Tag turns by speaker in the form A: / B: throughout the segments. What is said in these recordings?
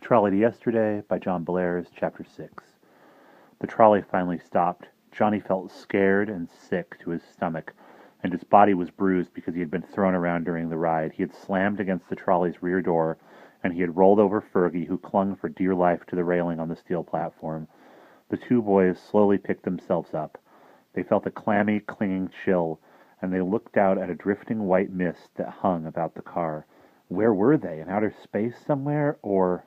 A: Trolley to Yesterday by John Bellairs, Chapter 6. The trolley finally stopped. Johnny felt scared and sick to his stomach, and his body was bruised because he had been thrown around during the ride. He had slammed against the trolley's rear door, and he had rolled over Fergie, who clung for dear life to the railing on the steel platform. The two boys slowly picked themselves up. They felt a clammy, clinging chill, and they looked out at a drifting white mist that hung about the car. Where were they? In outer space somewhere? Or...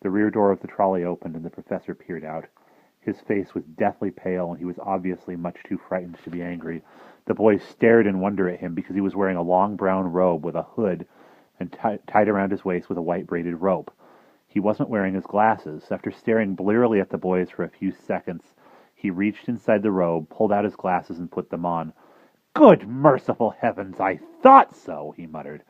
A: The rear door of the trolley opened, and the professor peered out. His face was deathly pale, and he was obviously much too frightened to be angry. The boys stared in wonder at him because he was wearing a long brown robe with a hood and tied around his waist with a white braided rope. He wasn't wearing his glasses. After staring blearily at the boys for a few seconds, he reached inside the robe, pulled out his glasses, and put them on. "Good merciful heavens, I thought so," he muttered.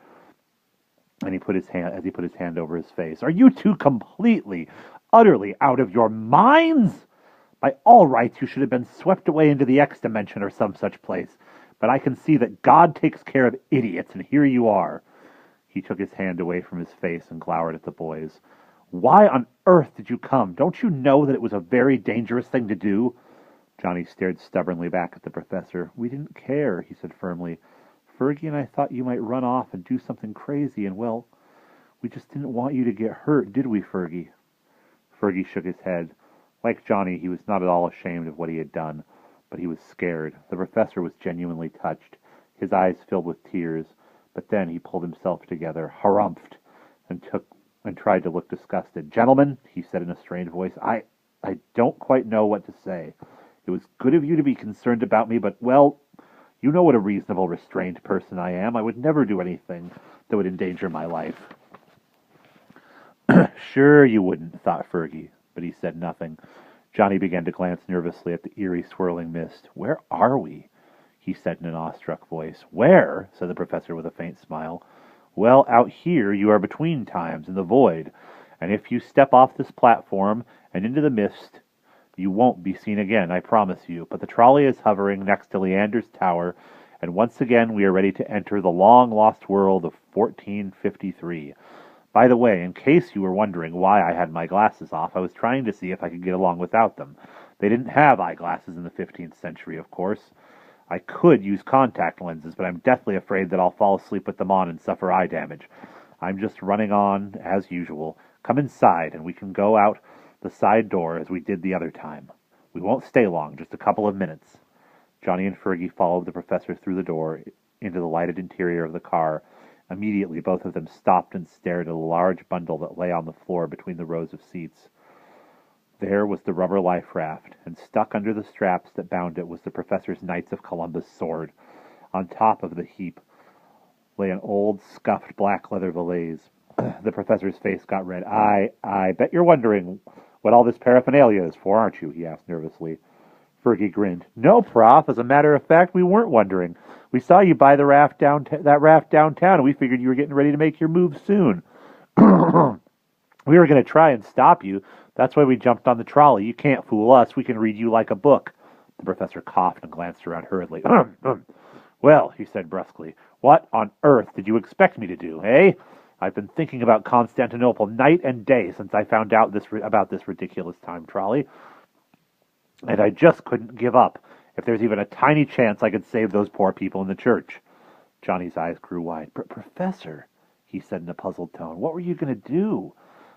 A: And he put his hand over his face. "Are you two completely, utterly out of your minds? By all rights, you should have been swept away into the X dimension or some such place. But I can see that God takes care of idiots, and here you are." He took his hand away from his face and glowered at the boys. "Why on earth did you come? Don't you know that it was a very dangerous thing to do?" Johnny stared stubbornly back at the professor. "We didn't care," he said firmly. "Fergie and I thought you might run off and do something crazy, and, well, we just didn't want you to get hurt, did we, Fergie?" Fergie shook his head. Like Johnny, he was not at all ashamed of what he had done, but he was scared. The professor was genuinely touched. His eyes filled with tears, but then he pulled himself together, harumphed, and tried to look disgusted. "Gentlemen," he said in a strained voice, I don't quite know what to say. It was good of you to be concerned about me, but, well, you know what a reasonable, restrained person I am. I would never do anything that would endanger my life." "Sure you wouldn't," thought Fergie, but he said nothing. Johnny began to glance nervously at the eerie, swirling mist. "Where are we?" he said in an awestruck voice. "Where?" said the professor with a faint smile. "Well, out here you are between times, in the void, and if you step off this platform and into the mist, you won't be seen again, I promise you. But the trolley is hovering next to Leander's Tower, and once again we are ready to enter the long-lost world of 1453. By the way, in case you were wondering why I had my glasses off, I was trying to see if I could get along without them. They didn't have eyeglasses in the 15th century, of course. I could use contact lenses, but I'm deathly afraid that I'll fall asleep with them on and suffer eye damage. I'm just running on, as usual. Come inside, and we can go out the side door as we did the other time. We won't stay long, just a couple of minutes." Johnny and Fergie followed the professor through the door into the lighted interior of the car. Immediately, both of them stopped and stared at a large bundle that lay on the floor between the rows of seats. There was the rubber life raft, and stuck under the straps that bound it was the professor's Knights of Columbus sword. On top of the heap lay an old, scuffed black leather valise. The professor's face got red. I bet you're wondering what all this paraphernalia is for, aren't you?" he asked nervously. Fergie grinned. "No, Prof. As a matter of fact, we weren't wondering. We saw you buy that raft downtown, and we figured you were getting ready to make your move soon. We were going to try and stop you. That's why we jumped on the trolley. You can't fool us. We can read you like a book." The professor coughed and glanced around hurriedly. "Well," he said brusquely, "what on earth did you expect me to do, eh? I've been thinking about Constantinople night and day since I found out about this ridiculous time trolley, and I just couldn't give up. If there's even a tiny chance I could save those poor people in the church." Johnny's eyes grew wide. "Professor," he said in a puzzled tone, "what were you going to do?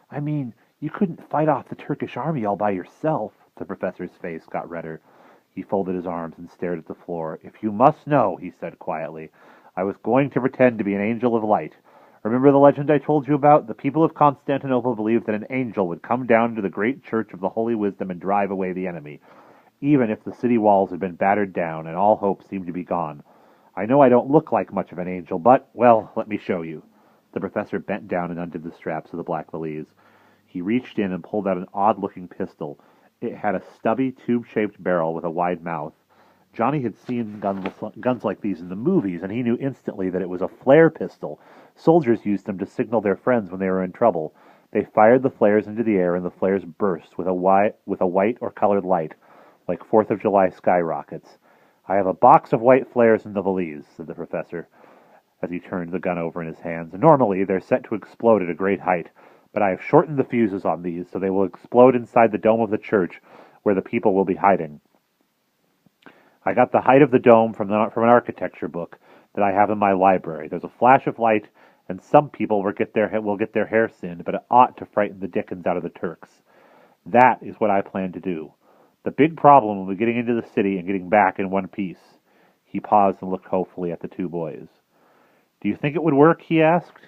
A: I mean, you couldn't fight off the Turkish army all by yourself." The professor's face got redder. He folded his arms and stared at the floor. "If you must know," he said quietly, "I was going to pretend to be an angel of light. Remember the legend I told you about? The people of Constantinople believed that an angel would come down to the great church of the Holy Wisdom and drive away the enemy, even if the city walls had been battered down and all hope seemed to be gone. I know I don't look like much of an angel, but, well, let me show you." The professor bent down and undid the straps of the black valise. He reached in and pulled out an odd-looking pistol. It had a stubby, tube-shaped barrel with a wide mouth. Johnny had seen guns like these in the movies, and he knew instantly that it was a flare pistol. Soldiers used them to signal their friends when they were in trouble. They fired the flares into the air, and the flares burst with a white or colored light, like 4th of July skyrockets. "I have a box of white flares in the valise," said the professor, as he turned the gun over in his hands. "Normally, they're set to explode at a great height, but I have shortened the fuses on these so they will explode inside the dome of the church where the people will be hiding. I got the height of the dome from an architecture book that I have in my library. There's a flash of light, and some people will get their hair singed, but it ought to frighten the dickens out of the Turks. That is what I plan to do. The big problem will be getting into the city and getting back in one piece. He paused and looked hopefully at the two boys. Do you think it would work? He asked.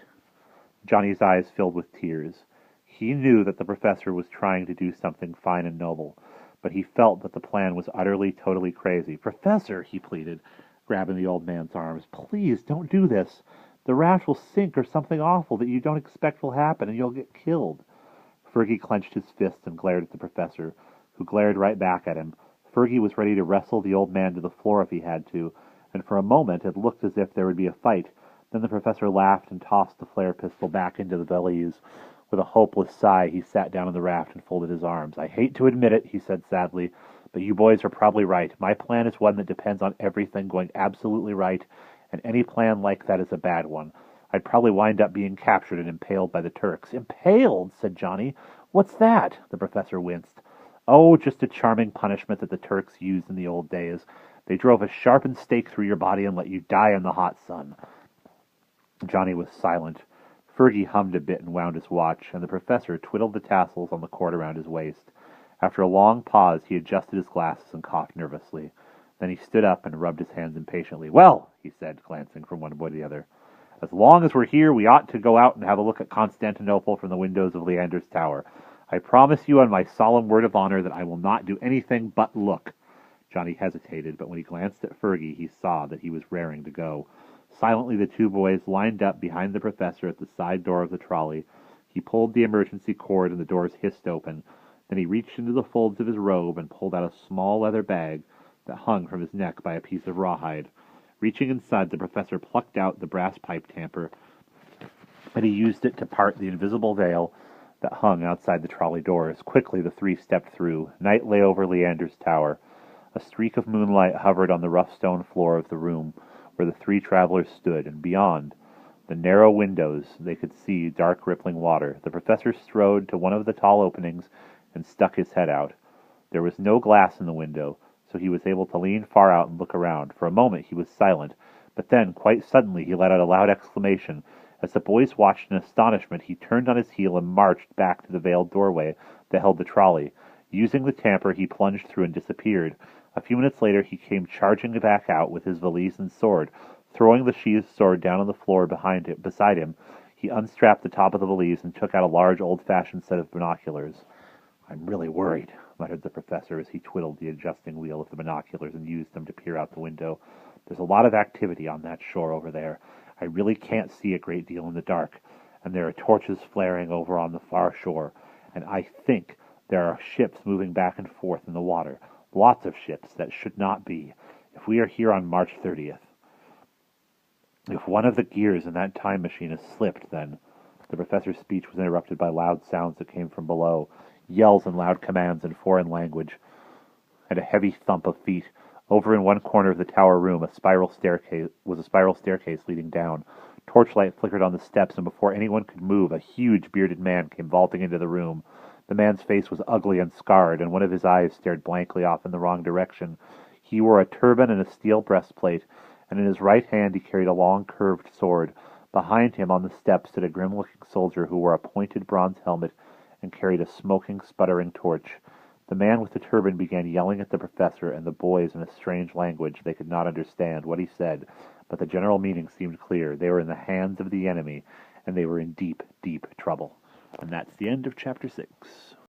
A: Johnny's eyes filled with tears. He knew that the professor was trying to do something fine and noble, but he felt that the plan was utterly, totally crazy. Professor, he pleaded, grabbing the old man's arms, please don't do this. The raft will sink or something awful that you don't expect will happen, and you'll get killed. Fergie clenched his fist and glared at the professor, who glared right back at him. Fergie was ready to wrestle the old man to the floor if he had to, and for a moment it looked as if there would be a fight. Then the professor laughed and tossed the flare pistol back into the Bellairs. With a hopeless sigh, he sat down on the raft and folded his arms. I hate to admit it, he said sadly, but you boys are probably right. My plan is one that depends on everything going absolutely right, and any plan like that is a bad one. I'd probably wind up being captured and impaled by the Turks. Impaled, said Johnny. What's that? The professor winced. Oh, just a charming punishment that the Turks used in the old days. They drove a sharpened stake through your body and let you die in the hot sun. Johnny was silent. Fergie hummed a bit and wound his watch, and the professor twiddled the tassels on the cord around his waist. After a long pause, he adjusted his glasses and coughed nervously. Then he stood up and rubbed his hands impatiently. Well, he said, glancing from one boy to the other, as long as we're here, we ought to go out and have a look at Constantinople from the windows of Leander's Tower. I promise you on my solemn word of honor that I will not do anything but look. Johnny hesitated, but when he glanced at Fergie, he saw that he was raring to go. Silently, the two boys lined up behind the professor at the side door of the trolley. He pulled the emergency cord, and the doors hissed open. Then he reached into the folds of his robe and pulled out a small leather bag that hung from his neck by a piece of rawhide. Reaching inside, the professor plucked out the brass pipe tamper, and he used it to part the invisible veil that hung outside the trolley doors. Quickly, the three stepped through. Night lay over Leander's Tower. A streak of moonlight hovered on the rough stone floor of the room where the three travelers stood, and beyond the narrow windows they could see dark rippling water. The professor strode to one of the tall openings and stuck his head out. There was no glass in the window, so he was able to lean far out and look around. For a moment he was silent, but then, quite suddenly, he let out a loud exclamation. As the boys watched in astonishment, he turned on his heel and marched back to the veiled doorway that held the trolley. Using the tamper, he plunged through and disappeared. A few minutes later, he came charging back out with his valise and sword. Throwing the sheathed sword down on the floor beside him, he unstrapped the top of the valise and took out a large, old-fashioned set of binoculars. I'm really worried, muttered the professor as he twiddled the adjusting wheel of the binoculars and used them to peer out the window. There's a lot of activity on that shore over there. I really can't see a great deal in the dark, and there are torches flaring over on the far shore, and I think there are ships moving back and forth in the water. Lots of ships that should not be. If we are here on March 30th. If one of the gears in that time machine has slipped, then... The professor's speech was interrupted by loud sounds that came from below. Yells and loud commands in foreign language, and a heavy thump of feet. Over in one corner of the tower room, a spiral staircase leading down. Torchlight flickered on the steps, and before anyone could move, a huge bearded man came vaulting into the room. The man's face was ugly and scarred, and one of his eyes stared blankly off in the wrong direction. He wore a turban and a steel breastplate, and in his right hand he carried a long curved sword. Behind him on the steps stood a grim-looking soldier who wore a pointed bronze helmet and carried a smoking, sputtering torch. The man with the turban began yelling at the professor and the boys in a strange language. They could not understand what he said, but the general meaning seemed clear. They were in the hands of the enemy, and they were in deep, deep trouble. And that's the end of Chapter 6.